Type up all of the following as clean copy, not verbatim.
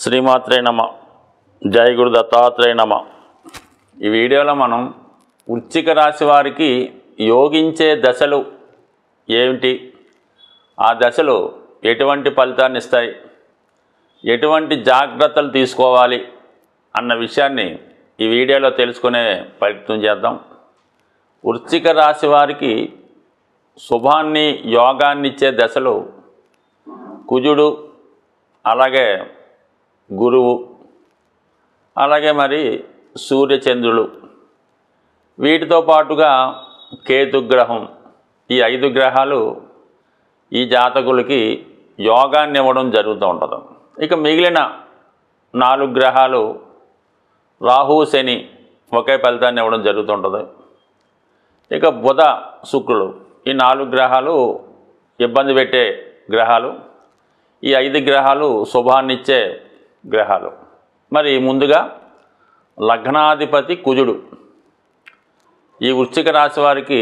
శ్రీమాత్రే నమ. జై గురు దత్తాత్రేయ నమ. ఈ వీడియోలో మనం వృశ్చిక రాశి వారికి యోగించే దశలు ఏమిటి, ఆ దశలు ఎటువంటి ఫలితాన్ని ఇస్తాయి, ఎటువంటి జాగ్రత్తలు తీసుకోవాలి అన్న విషయాన్ని ఈ వీడియోలో తెలుసుకునే ప్రయత్నం చేద్దాం. వృశ్చిక రాశి వారికి శుభాన్ని యోగాన్ని ఇచ్చే దశలు కుజుడు, అలాగే గురువు, అలాగే మరి సూర్యచంద్రులు, వీటితో పాటుగా కేతుగ్రహం. ఈ 5 గ్రహాలు ఈ జాతకులకి యోగాన్ని ఇవ్వడం జరుగుతూ ఉంటుంది. ఇక మిగిలిన 4 గ్రహాలు రాహు, శని ఒకే ఫలితాన్ని ఇవ్వడం జరుగుతుంటుంది. ఇక బుధ, శుక్రుడు, ఈ 4 గ్రహాలు ఇబ్బంది పెట్టే గ్రహాలు. ఈ 5 గ్రహాలు శుభాన్నిచ్చే గ్రహాలు. మరి ముందుగా లగ్నాధిపతి కుజుడు. ఈ వృశ్చిక రాశి వారికి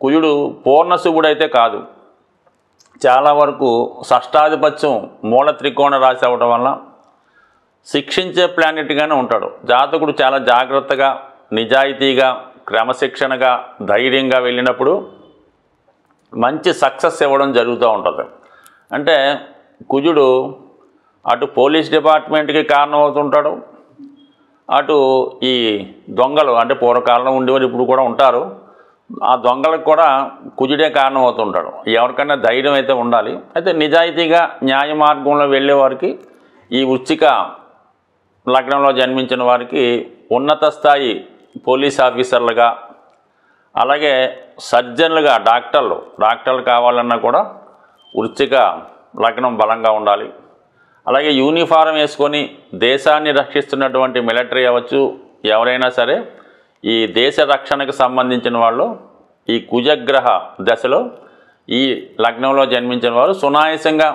కుజుడు పూర్ణ శుభుడైతే కాదు, చాలా వరకు షష్టాధిపత్యం మూల త్రికోణ రాశి అవ్వడం వల్ల శిక్షించే ప్లానెట్గానే ఉంటాడు. జాతకుడు చాలా జాగ్రత్తగా, నిజాయితీగా, క్రమశిక్షణగా, ధైర్యంగా వెళ్ళినప్పుడు మంచి సక్సెస్ ఇవ్వడం జరుగుతూ ఉంటుంది. అంటే కుజుడు అటు పోలీస్ డిపార్ట్మెంట్కి కారణం అవుతుంటాడు, అటు ఈ దొంగలు అంటే పూర్వకాలంలో ఉండేవారు, ఇప్పుడు కూడా ఉంటారు, ఆ దొంగలకు కూడా కుజుడే కారణం అవుతుంటాడు. ఎవరికైనా ధైర్యం అయితే ఉండాలి. అయితే నిజాయితీగా న్యాయ మార్గంలో వెళ్ళేవారికి, ఈ వృశ్చిక లగ్నంలో జన్మించిన వారికి ఉన్నత స్థాయి పోలీస్ ఆఫీసర్లుగా, అలాగే సర్జన్లుగా, డాక్టర్లు కావాలన్నా కూడా వృశ్చిక లగ్నం బలంగా ఉండాలి. అలాగే యూనిఫారం వేసుకొని దేశాన్ని రక్షిస్తున్నటువంటి మిలిటరీ అవ్వచ్చు, ఎవరైనా సరే ఈ దేశ రక్షణకు సంబంధించిన వాళ్ళు ఈ కుజగ్రహ దశలో ఈ లగ్నంలో జన్మించిన వారు సునాయాసంగా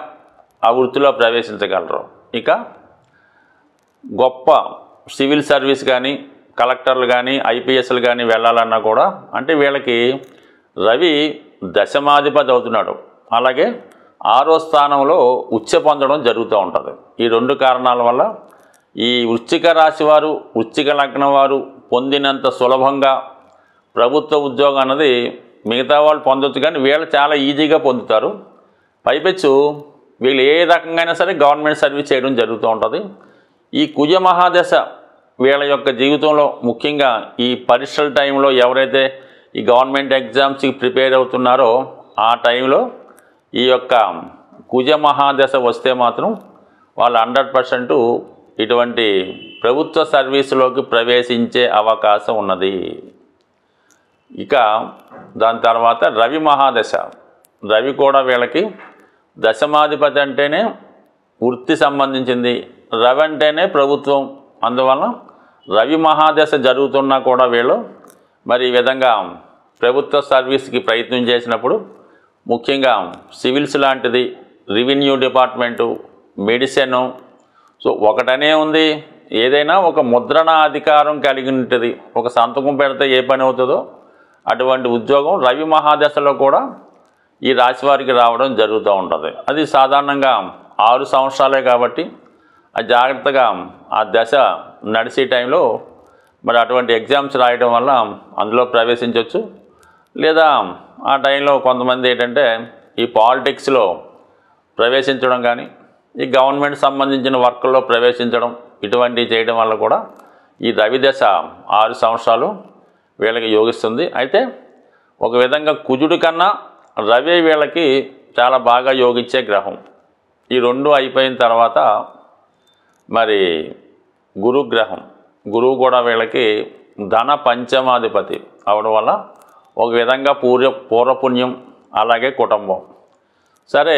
ఆ వృత్తిలో ప్రవేశించగలరు. ఇక గొప్ప సివిల్ సర్వీస్ కానీ, కలెక్టర్లు కానీ, ఐపీఎస్లు కానీ వెళ్ళాలన్నా కూడా, అంటే వీళ్ళకి రవి దశమాధిపతి అవుతున్నాడు, అలాగే 6వ స్థానంలో ఉచ్చ పొందడం జరుగుతూ ఉంటుంది. ఈ 2 కారణాల వల్ల ఈ వృశ్చిక రాశి వారు, వృశ్చిక లగ్నం వారు పొందినంత సులభంగా ప్రభుత్వ ఉద్యోగం అన్నది మిగతా వాళ్ళు పొందొచ్చు, కానీ వీళ్ళు చాలా ఈజీగా పొందుతారు. పైపెచ్చు వీళ్ళు ఏ రకంగా సరే గవర్నమెంట్ సర్వీస్ చేయడం జరుగుతూ ఉంటుంది. ఈ కుజ మహాదశ వీళ్ళ యొక్క జీవితంలో, ముఖ్యంగా ఈ పరీక్షల టైంలో ఎవరైతే ఈ గవర్నమెంట్ ఎగ్జామ్స్కి ప్రిపేర్ అవుతున్నారో ఆ టైంలో ఈ యొక్క కుజ మహాదశ వస్తే మాత్రం వాళ్ళు 100% ఇటువంటి ప్రభుత్వ సర్వీసులోకి ప్రవేశించే అవకాశం ఉన్నది. ఇక దాని తర్వాత రవి మహాదశ. రవి కూడా వీళ్ళకి దశమాధిపతి అంటేనే వృత్తి సంబంధించింది, రవి అంటేనే ప్రభుత్వం. అందువలన రవి మహాదశ జరుగుతున్నా కూడా వీళ్ళు మరి ఈ విధంగా ప్రభుత్వ సర్వీస్కి ప్రయత్నం చేసినప్పుడు, ముఖ్యంగా సివిల్స్ లాంటిది, రెవెన్యూ డిపార్ట్మెంటు, మెడిసిన్, సో ఒకటనే ఉంది, ఏదైనా ఒక ముద్రణ అధికారం కలిగి ఉంటుంది. ఒక సంతకం పెడితే ఏ పని అవుతుందో అటువంటి ఉద్యోగం రవి మహాదశలో కూడా ఈ రాశి వారికి రావడం జరుగుతూ ఉంటుంది. అది సాధారణంగా 6 సంవత్సరాలే కాబట్టి అది జాగ్రత్తగా ఆ దశ నడిచే టైంలో మరి అటువంటి ఎగ్జామ్స్ రాయడం వల్ల అందులో ప్రవేశించవచ్చు. లేదా ఆ టైంలో కొంతమంది ఏంటంటే ఈ పాలిటిక్స్లో ప్రవేశించడం కానీ, ఈ గవర్నమెంట్ సంబంధించిన వర్క్లో ప్రవేశించడం, ఇటువంటివి చేయడం వల్ల కూడా ఈ రవి దశ 6 సంవత్సరాలు వీళ్ళకి యోగిస్తుంది. అయితే ఒక విధంగా కుజుడి కన్నా రవి వీళ్ళకి చాలా బాగా యోగించే గ్రహం. ఈ 2 అయిపోయిన తర్వాత మరి గురుగ్రహం. గురువు కూడా వీళ్ళకి ధన పంచమాధిపతి అవడం వల్ల ఒక విధంగా పూర్వపుణ్యం, అలాగే కుటుంబం. సరే,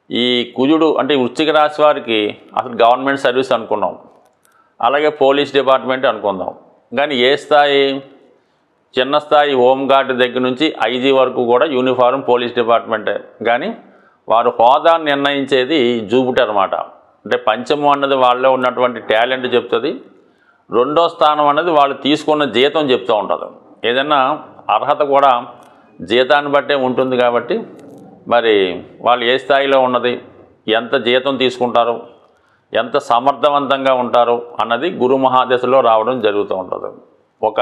ఈ కుజుడు అంటే వృశ్చిక రాశి వారికి అసలు గవర్నమెంట్ సర్వీస్ అనుకున్నాం, అలాగే పోలీస్ డిపార్ట్మెంట్ అనుకుందాం, కానీ ఏ స్థాయి, చిన్న స్థాయి హోంగార్డ్ దగ్గర నుంచి ఐజీ వరకు కూడా యూనిఫారం పోలీస్ డిపార్ట్మెంటే. కానీ వారు హోదా నిర్ణయించేది జూపిటర్ అన్నమాట. అంటే పంచమం అన్నది వాళ్ళలో ఉన్నటువంటి టాలెంట్ చెప్తుంది, 2వ స్థానం అన్నది వాళ్ళు తీసుకున్న జీతం చెప్తూ ఉంటుంది. ఏదైనా అర్హత కూడా జీతాన్ని బట్టే ఉంటుంది కాబట్టి మరి వాళ్ళు ఏ స్థాయిలో ఉన్నది, ఎంత జీతం తీసుకుంటారు, ఎంత సమర్థవంతంగా ఉంటారో అన్నది గురు మహాదశలో రావడం జరుగుతూ ఉంటుంది. ఒక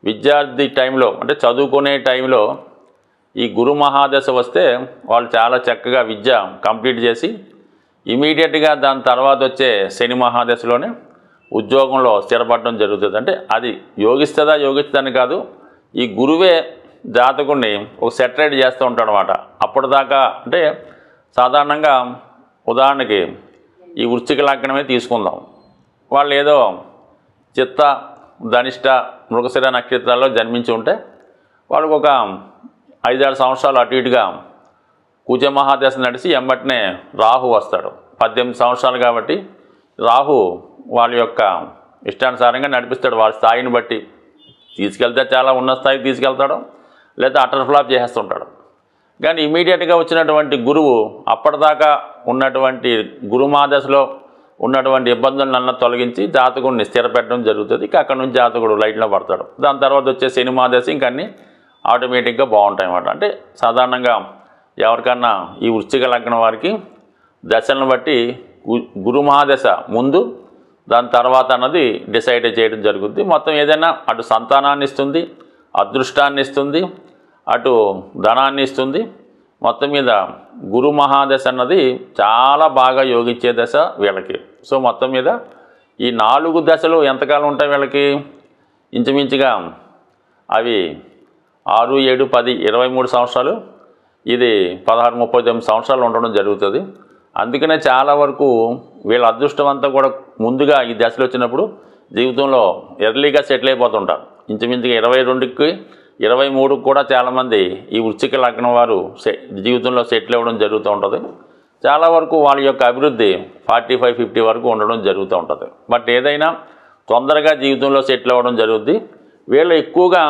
విద్యార్థి టైంలో అంటే చదువుకునే టైంలో ఈ గురు మహాదశ వస్తే వాళ్ళు చాలా చక్కగా విద్య కంప్లీట్ చేసి ఇమీడియట్గా దాని తర్వాత వచ్చే శని మహాదశలోనే ఉద్యోగంలో స్థిరపడడం జరుగుతుంది. అంటే అది యోగిస్తుందని కాదు, ఈ గురువే జాతకుడిని ఒక సెటరేట్ చేస్తూ ఉంటాడు అన్నమాట. అప్పటిదాకా అంటే సాధారణంగా ఉదాహరణకి ఈ వృశ్చిక లగ్నమే తీసుకుందాం. వాళ్ళు ఏదో చిత్త ధనిష్ట మృగశిర నక్షత్రాల్లో జన్మించి ఉంటే వాళ్ళకు ఒక 5-6 సంవత్సరాలు అటు ఇటుగా కుజ మహాదశ నడిచి ఎంబటినే రాహు వస్తాడు. 18 సంవత్సరాలు కాబట్టి రాహు వాళ్ళ యొక్క ఇష్టానుసారంగా నడిపిస్తాడు. వాళ్ళ స్థాయిని బట్టి తీసుకెళ్తే చాలా ఉన్నత స్థాయికి తీసుకెళ్తాడు, లేదా అటర్ ఫ్లాప్ చేసేస్తుంటాడు. కానీ ఇమీడియట్గా వచ్చినటువంటి గురువు అప్పటిదాకా ఉన్నటువంటి గురుమహాదశలో ఉన్నటువంటి ఇబ్బందులను తొలగించి జాతకుడిని స్థిరపెట్టడం జరుగుతుంది. ఇక అక్కడ నుంచి జాతకుడు లైట్లో పడతాడు. దాని తర్వాత వచ్చే శని మహాదశ ఇంకా అన్నీ ఆటోమేటిక్గా బాగుంటాయి అన్నమాట. అంటే సాధారణంగా ఎవరికన్నా ఈ వృశ్చిక లగ్నం వారికి దశలను బట్టి గురు మహాదశ ముందు దాని తర్వాత అన్నది డిసైడ్ చేయడం జరుగుతుంది. మొత్తం ఏదైనా అటు సంతానాన్ని ఇస్తుంది, అదృష్టాన్ని ఇస్తుంది, అటు ధనాన్ని ఇస్తుంది. మొత్తం మీద గురు మహాదశ అన్నది చాలా బాగా యోగించే దశ వీళ్ళకి. సో మొత్తం మీద ఈ 4 దశలు ఎంతకాలం ఉంటాయి వీళ్ళకి? ఇంచుమించుగా అవి 6, 7, 10, 23 సంవత్సరాలు, ఇది 16, 39 సంవత్సరాలు ఉండడం జరుగుతుంది. అందుకనే చాలా వరకు వీళ్ళ అదృష్టం అంతా కూడా ముందుగా ఈ దశలు వచ్చినప్పుడు జీవితంలో ఎర్లీగా సెటిల్ అయిపోతుంటారు. ఇంచుమించుగా 22కి 23కి కూడా చాలామంది ఈ వృశ్చిక లగ్నం వారు జీవితంలో సెటిల్ అవ్వడం జరుగుతూ ఉంటుంది. చాలా వరకు వాళ్ళ యొక్క అభివృద్ధి 45, 50 వరకు ఉండడం జరుగుతూ ఉంటుంది. బట్ ఏదైనా తొందరగా జీవితంలో సెటిల్ అవ్వడం జరుగుద్ది. వీళ్ళు ఎక్కువగా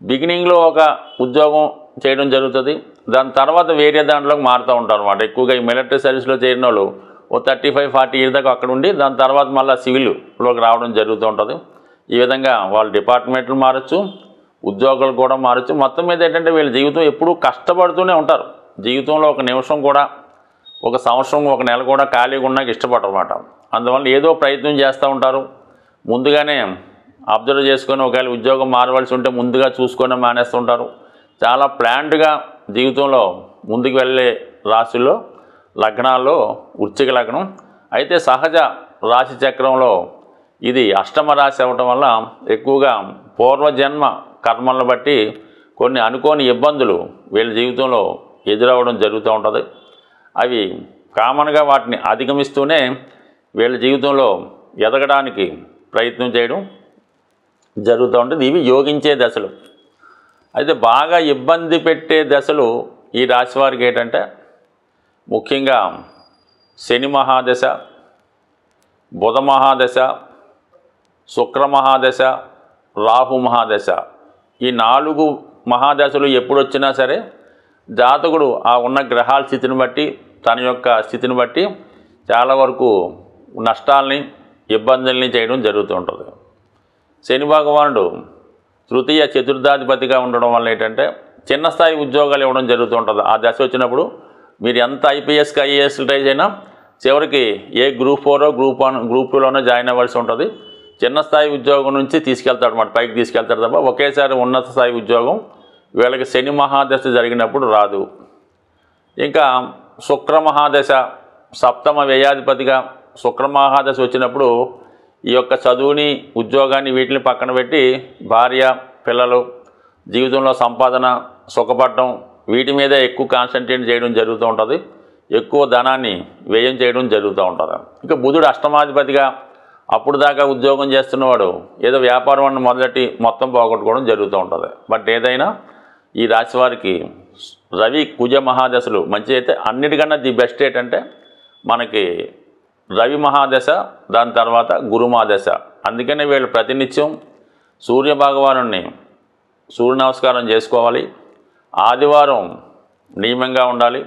బిగినింగ్లో ఒక ఉద్యోగం చేయడం జరుగుతుంది, దాని తర్వాత వేరే దాంట్లోకి మారుతూ ఉంటారు అన్నమాట. ఎక్కువగా ఈ మిలిటరీ సర్వీస్లో చేరిన వాళ్ళు ఓ 35, 40 ఇయర్ దాకా అక్కడ ఉండి దాని తర్వాత మళ్ళీ సివిల్లోకి రావడం జరుగుతూ ఉంటుంది. ఈ విధంగా వాళ్ళు డిపార్ట్మెంట్లు మారచ్చు, ఉద్యోగాలు కూడా మారచ్చు. మొత్తం మీద ఏంటంటే వీళ్ళ జీవితం ఎప్పుడూ కష్టపడుతూనే ఉంటారు. జీవితంలో ఒక నిమిషం కూడా, ఒక సంవత్సరం, ఒక నెల కూడా ఖాళీగా ఉన్నాక ఇష్టపడరు అన్నమాట. అందువల్ల ఏదో ప్రయత్నం చేస్తూ ఉంటారు. ముందుగానే అబ్జర్వ్ చేసుకొని ఒకవేళ ఉద్యోగం మారవలసి ఉంటే ముందుగా చూసుకొని మానేస్తుంటారు. చాలా ప్లాన్డ్గా జీవితంలో ముందుకు వెళ్ళే రాశుల్లో లగ్నాల్లో వృశ్చిక లగ్నం. అయితే సహజ రాశి చక్రంలో ఇది అష్టమ రాశి అవ్వటం వల్ల ఎక్కువగా పూర్వజన్మ కర్మలను బట్టి కొన్ని అనుకోని ఇబ్బందులు వీళ్ళ జీవితంలో ఎదురవ్వడం జరుగుతూ ఉంటుంది. అవి కామన్గా వాటిని అధిగమిస్తూనే వీళ్ళ జీవితంలో ఎదగడానికి ప్రయత్నం చేయడం జరుగుతూ ఉంటుంది. ఇవి యోగించే దశలు. అయితే బాగా ఇబ్బంది పెట్టే దశలు ఈ రాశి వారికి ఏంటంటే ముఖ్యంగా శని మహాదశ, బుధ మహాదశ, శుక్ర మహాదశ, రాహు మహాదశ. ఈ 4 మహాదశలు ఎప్పుడు వచ్చినా సరే జాతకుడు ఆ ఉన్న గ్రహాల స్థితిని బట్టి, తన యొక్క స్థితిని బట్టి చాలా వరకు నష్టాలని, ఇబ్బందుల్ని చేయడం జరుగుతూ ఉంటుంది. శని భగవానుడు తృతీయ చతుర్థాధిపతిగా ఉండడం వల్ల ఏంటంటే చిన్న స్థాయి ఉద్యోగాలు ఇవ్వడం జరుగుతూ ఉంటుంది. ఆ దశ వచ్చినప్పుడు మీరు ఎంత ఐపీఎస్కి ఐఏఎస్ ట్రై అయినా చివరికి ఏ గ్రూప్ 4 గ్రూప్ 1 గ్రూప్ 2లోనే జాయిన్ అవ్వాల్సి ఉంటుంది. చిన్న స్థాయి ఉద్యోగం నుంచి తీసుకెళ్తాడు అన్నమాట, పైకి తీసుకెళ్తాడు తప్ప ఒకేసారి ఉన్నత స్థాయి ఉద్యోగం వీళ్ళకి శని మహాదశ జరిగినప్పుడు రాదు. ఇంకా శుక్ర మహాదశ, సప్తమ వ్యయాధిపతిగా శుక్ర మహాదశ వచ్చినప్పుడు ఈ యొక్క చదువుని, ఉద్యోగాన్ని వీటిని పక్కన పెట్టి భార్య, పిల్లలు, జీవితంలో సంపాదన, సుఖపడటం వీటి మీదే ఎక్కువ కాన్సన్ట్రేట్ చేయడం జరుగుతూ ఉంటుంది. ఎక్కువ ధనాన్ని వ్యయం చేయడం జరుగుతూ ఉంటుంది. ఇంకా బుధుడు అష్టమాధిపతిగా అప్పుడు దాకా ఉద్యోగం చేస్తున్నవాడు ఏదో వ్యాపారం మొదలెట్టి మొత్తం పోగొట్టుకోవడం జరుగుతూ ఉంటుంది. బట్ ఏదైనా ఈ రాశి వారికి రవి కుజ మహాదశలు మంచి అయితే అన్నిటికన్నా ది బెస్ట్ ఏంటంటే మనకి రవి మహాదశ, దాని తర్వాత గురు మహాదశ. అందుకనే వీళ్ళు ప్రతినిత్యం సూర్య భగవానుని సూర్య నమస్కారం చేసుకోవాలి. ఆదివారం నియమంగా ఉండాలి.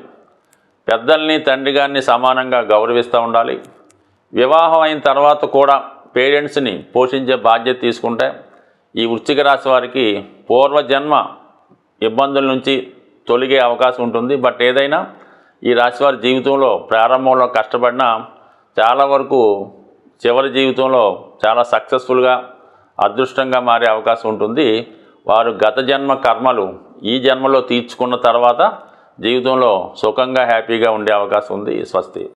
పెద్దల్ని, తండ్రి గారిని సమానంగా గౌరవిస్తూ ఉండాలి. వివాహం అయిన తర్వాత కూడా పేరెంట్స్ని పోషించే బాధ్యత తీసుకుంటే ఈ వృశ్చిక రాశి వారికి పూర్వజన్మ ఇబ్బందుల నుంచి తొలగే అవకాశం ఉంటుంది. బట్ ఏదైనా ఈ రాశివారి జీవితంలో ప్రారంభంలో కష్టపడినా చాలా వరకు చివరి జీవితంలో చాలా సక్సెస్ఫుల్గా అదృష్టంగా మారే అవకాశం ఉంటుంది. వారు గత జన్మ కర్మలు ఈ జన్మలో తీర్చుకున్న తర్వాత జీవితంలో సుఖంగా హ్యాపీగా ఉండే అవకాశం ఉంది. స్వస్తి.